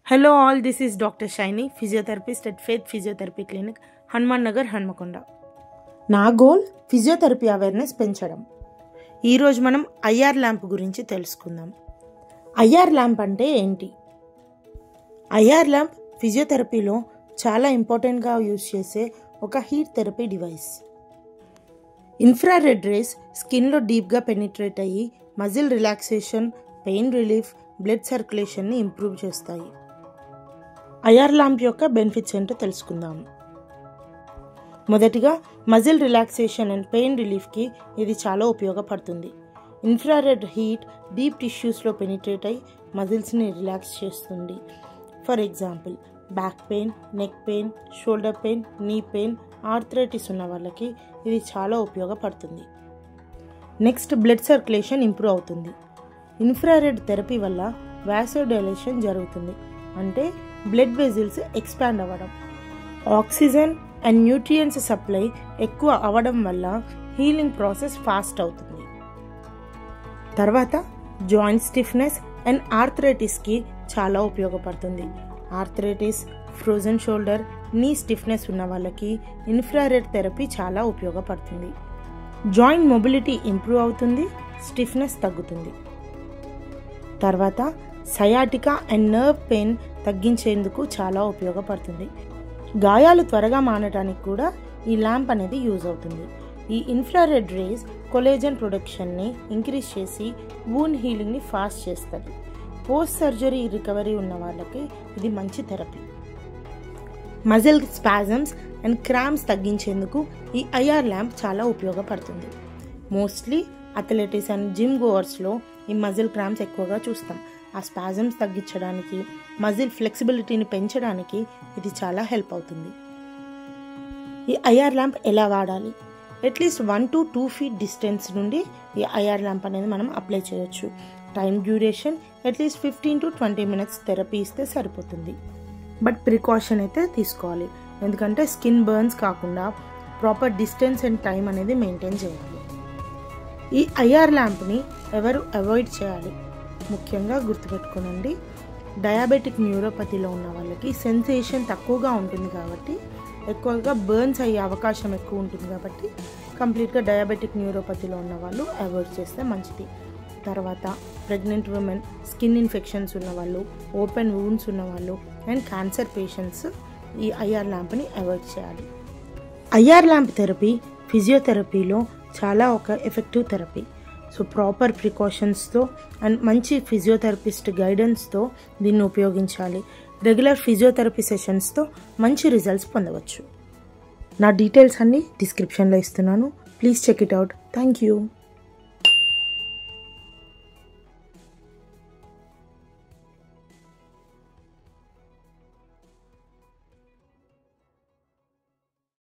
Hello all, this is Dr. Shiny, physiotherapist at Faith Physiotherapy Clinic, Hanuman Nagar, Hanmakonda. నా goal physiotherapy awareness పెంచడం. ఈరోజు మనం IR lamp గురించి తెలుసుకుందాం. IR lamp అంటే ఏంటి? ఐఆర్ ల్యాంప్ ఫిజియోథెరపీలో చాలా ఇంపార్టెంట్గా యూజ్ చేసే ఒక heat therapy device. Infrared rays స్కిన్లో డీప్గా పెనిట్రేట్ అయ్యి muscle relaxation, pain relief, blood సర్క్యులేషన్ని ఇంప్రూవ్ చేస్తాయి. ఐఆర్ ల్యాంప్ యొక్క బెనిఫిట్స్ ఏంటో తెలుసుకుందాము. మొదటిగా మజిల్ రిలాక్సేషన్ అండ్ పెయిన్ రిలీఫ్కి ఇది చాలా ఉపయోగపడుతుంది. ఇన్ఫ్రారెడ్ హీట్ డీప్ టిష్యూస్లో పెనిట్రేట్ అయ్యి మజిల్స్ని రిలాక్స్ చేస్తుంది. For example back pain, neck pain, shoulder pain, knee pain, arthritis ఉన్న వాళ్ళకి ఇది చాలా ఉపయోగపడుతుంది. నెక్స్ట్, బ్లడ్ సర్క్యులేషన్ ఇంప్రూవ్ అవుతుంది. ఇన్ఫ్రారెడ్ థెరపీ వల్ల వాసోడైలేషన్ జరుగుతుంది, అంటే బ్లడ్ వెజిల్స్ ఎక్స్పాండ్ అవ్వడం. ఆక్సిజన్ అండ్ న్యూట్రియంట్స్ సప్లై ఎక్కువ అవ్వడం వల్ల హీలింగ్ ప్రాసెస్ ఫాస్ట్ అవుతుంది. తర్వాత జాయింట్ స్టిఫ్నెస్ అండ్ ఆర్థరైటిస్కి చాలా ఉపయోగపడుతుంది. ఆర్థరైటిస్, ఫ్రోజన్ షోల్డర్, నీ స్టిఫ్నెస్ ఉన్న వాళ్ళకి ఇన్ఫ్రారెడ్ థెరపీ చాలా ఉపయోగపడుతుంది. జాయింట్ మొబిలిటీ ఇంప్రూవ్ అవుతుంది, స్టిఫ్నెస్ తగ్గుతుంది. తర్వాత సయాటికా అండ్ నర్వ్ పెయిన్ తగ్గించేందుకు చాలా ఉపయోగపడుతుంది. గాయాలు త్వరగా మానటానికి కూడా ఈ ల్యాంప్ అనేది యూజ్ అవుతుంది. ఈ ఇన్ఫ్రారెడ్ రేస్ కొలేజన్ ప్రొడక్షన్ని ఇంక్రీజ్ చేసి వూండ్ హీలింగ్ని ఫాస్ట్ చేస్తుంది. పోస్ట్ సర్జరీ రికవరీ ఉన్న వాళ్ళకి ఇది మంచి therapy. Muscle spasms and cramps తగ్గించేందుకు ఈ ఐఆర్ ల్యాంప్ చాలా ఉపయోగపడుతుంది. మోస్ట్లీ అథ్లెటిక్స్ అండ్ జిమ్ గోవర్స్లో ఈ మజిల్ క్రాంప్స్ ఎక్కువగా చూస్తాం. ఆ స్పాజమ్స్ తగ్గించడానికి, మజిల్ ఫ్లెక్సిబిలిటీని పెంచడానికి ఇది చాలా హెల్ప్ అవుతుంది. ఈ ఐఆర్ ల్యాంప్ ఎలా వాడాలి? అట్లీస్ట్ 1 to 2 feet డిస్టెన్స్ నుండి ఈ ఐఆర్ ల్యాంప్ అనేది మనం అప్లై చేయొచ్చు. Time duration at least 15 to 20 minutes therapy ఇస్తే సరిపోతుంది. బట్ ప్రికాషన్ అయితే తీసుకోవాలి, ఎందుకంటే స్కిన్ బర్న్స్ కాకుండా ప్రాపర్ డిస్టెన్స్ అండ్ టైం అనేది మెయింటైన్ చేయాలి. ఈ ఐఆర్ ల్యాంప్ని ఎవరు అవాయిడ్ చేయాలి? ముఖ్యంగా గుర్తుపెట్టుకోనండి, డయాబెటిక్ న్యూరోపతిలో ఉన్న వాళ్ళకి సెన్సేషన్ తక్కువగా ఉంటుంది కాబట్టి, ఎక్కువగా బర్న్స్ అయ్యే అవకాశం ఎక్కువ ఉంటుంది కాబట్టి కంప్లీట్గా డయాబెటిక్ న్యూరోపతిలో ఉన్న వాళ్ళు అవాయిడ్ చేస్తే మంచిది. తర్వాత ప్రెగ్నెంట్ ఉమెన్, స్కిన్ ఇన్ఫెక్షన్స్ ఉన్నవాళ్ళు, ఓపెన్ వూండ్స్ ఉన్నవాళ్ళు అండ్ క్యాన్సర్ పేషెంట్స్ ఈ ఐఆర్ ల్యాంప్ని అవాయిడ్ చేయాలి. ఐఆర్ ల్యాంప్ థెరపీ ఫిజియోథెరపీలో చాలా ఒక ఎఫెక్టివ్ థెరపీ. సో ప్రాపర్ ప్రికాషన్స్తో అండ్ మంచి ఫిజియోథెరపిస్ట్ గైడెన్స్తో దీన్ని ఉపయోగించాలి. రెగ్యులర్ ఫిజియోథెరపీ సెషన్స్తో మంచి రిజల్ట్స్ పొందవచ్చు. నా డీటెయిల్స్ అన్నీ డిస్క్రిప్షన్లో ఇస్తున్నాను. Please check it out. Thank you.